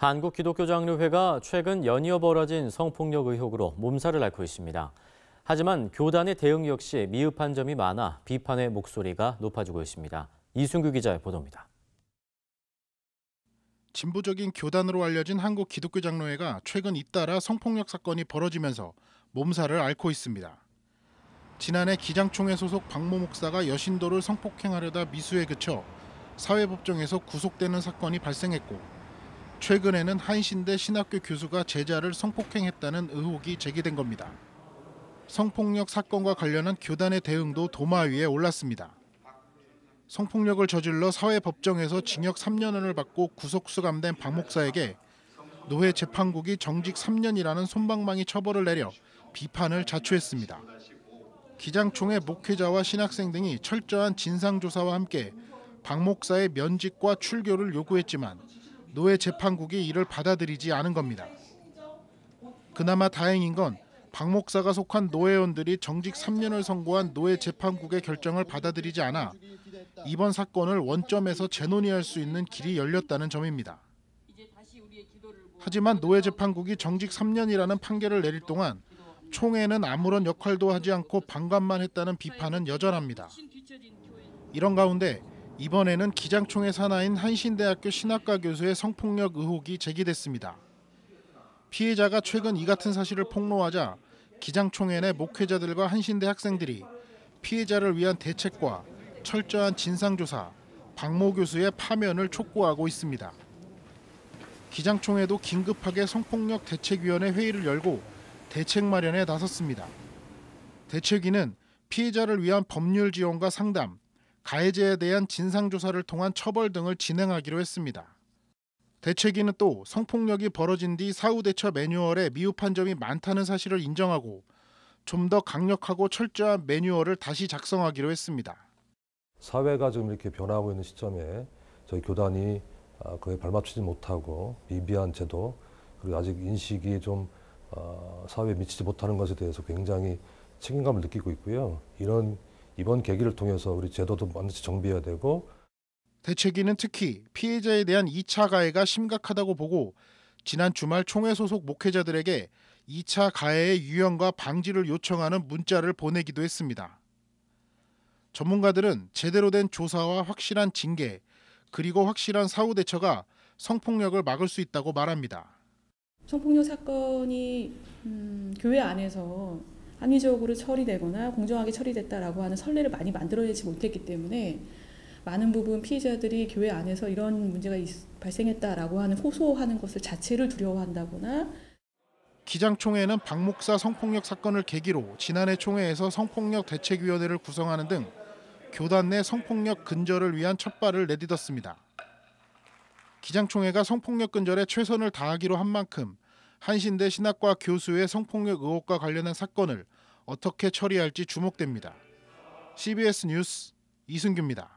한국기독교장로회가 최근 연이어 벌어진 성폭력 의혹으로 몸살을 앓고 있습니다. 하지만 교단의 대응 역시 미흡한 점이 많아 비판의 목소리가 높아지고 있습니다. 이순규 기자의 보도입니다. 진보적인 교단으로 알려진 한국기독교장로회가 최근 잇따라 성폭력 사건이 벌어지면서 몸살을 앓고 있습니다. 지난해 기장총회 소속 박모 목사가 여신도를 성폭행하려다 미수에 그쳐 사회법정에서 구속되는 사건이 발생했고, 최근에는 한신대 신학교 교수가 제자를 성폭행했다는 의혹이 제기된 겁니다. 성폭력 사건과 관련한 교단의 대응도 도마 위에 올랐습니다. 성폭력을 저질러 사회법정에서 징역 3년을 받고 구속 수감된 박 목사에게 노회 재판국이 정직 3년이라는 솜방망이 처벌을 내려 비판을 자초했습니다. 기장총회 목회자와 신학생 등이 철저한 진상조사와 함께 박 목사의 면직과 출교를 요구했지만 노회 재판국이 이를 받아들이지 않은 겁니다. 그나마 다행인 건 박 목사가 속한 노회원들이 정직 3년을 선고한 노회 재판국의 결정을 받아들이지 않아 이번 사건을 원점에서 재논의할 수 있는 길이 열렸다는 점입니다. 하지만 노회 재판국이 정직 3년이라는 판결을 내릴 동안 총회는 아무런 역할도 하지 않고 방관만 했다는 비판은 여전합니다. 이런 가운데 이번에는 기장총회 산하인 한신대학교 신학과 교수의 성폭력 의혹이 제기됐습니다. 피해자가 최근 이 같은 사실을 폭로하자 기장총회 내 목회자들과 한신대 학생들이 피해자를 위한 대책과 철저한 진상조사, 박모 교수의 파면을 촉구하고 있습니다. 기장총회도 긴급하게 성폭력 대책위원회 회의를 열고 대책 마련에 나섰습니다. 대책위는 피해자를 위한 법률 지원과 상담, 가해자에 대한 진상조사를 통한 처벌 등을 진행하기로 했습니다. 대책위는 또 성폭력이 벌어진 뒤 사후 대처 매뉴얼에 미흡한 점이 많다는 사실을 인정하고 좀 더 강력하고 철저한 매뉴얼을 다시 작성하기로 했습니다. 사회가 지금 이렇게 변화하고 있는 시점에 저희 교단이 그에 발맞추지 못하고 미비한 제도, 그리고 아직 인식이 좀 사회에 미치지 못하는 것에 대해서 굉장히 책임감을 느끼고 있고요. 이번 계기를 통해서 우리 제도도 반드시 정비해야 되고, 대책위는 특히 피해자에 대한 2차 가해가 심각하다고 보고 지난 주말 총회 소속 목회자들에게 2차 가해의 유형과 방지를 요청하는 문자를 보내기도 했습니다. 전문가들은 제대로 된 조사와 확실한 징계, 그리고 확실한 사후 대처가 성폭력을 막을 수 있다고 말합니다. 성폭력 사건이 교회 안에서 합리적으로 처리되거나 공정하게 처리됐다라고 하는 선례를 많이 만들어내지 못했기 때문에 많은 부분 피해자들이 교회 안에서 이런 문제가 발생했다라고 하는 호소하는 것을 자체를 두려워한다거나. 기장총회는 박 목사 성폭력 사건을 계기로 지난해 총회에서 성폭력 대책위원회를 구성하는 등 교단 내 성폭력 근절을 위한 첫발을 내딛었습니다. 기장총회가 성폭력 근절에 최선을 다하기로 한 만큼 한신대 신학과 교수의 성폭력 의혹과 관련한 사건을 어떻게 처리할지 주목됩니다. CBS 뉴스 이순규입니다.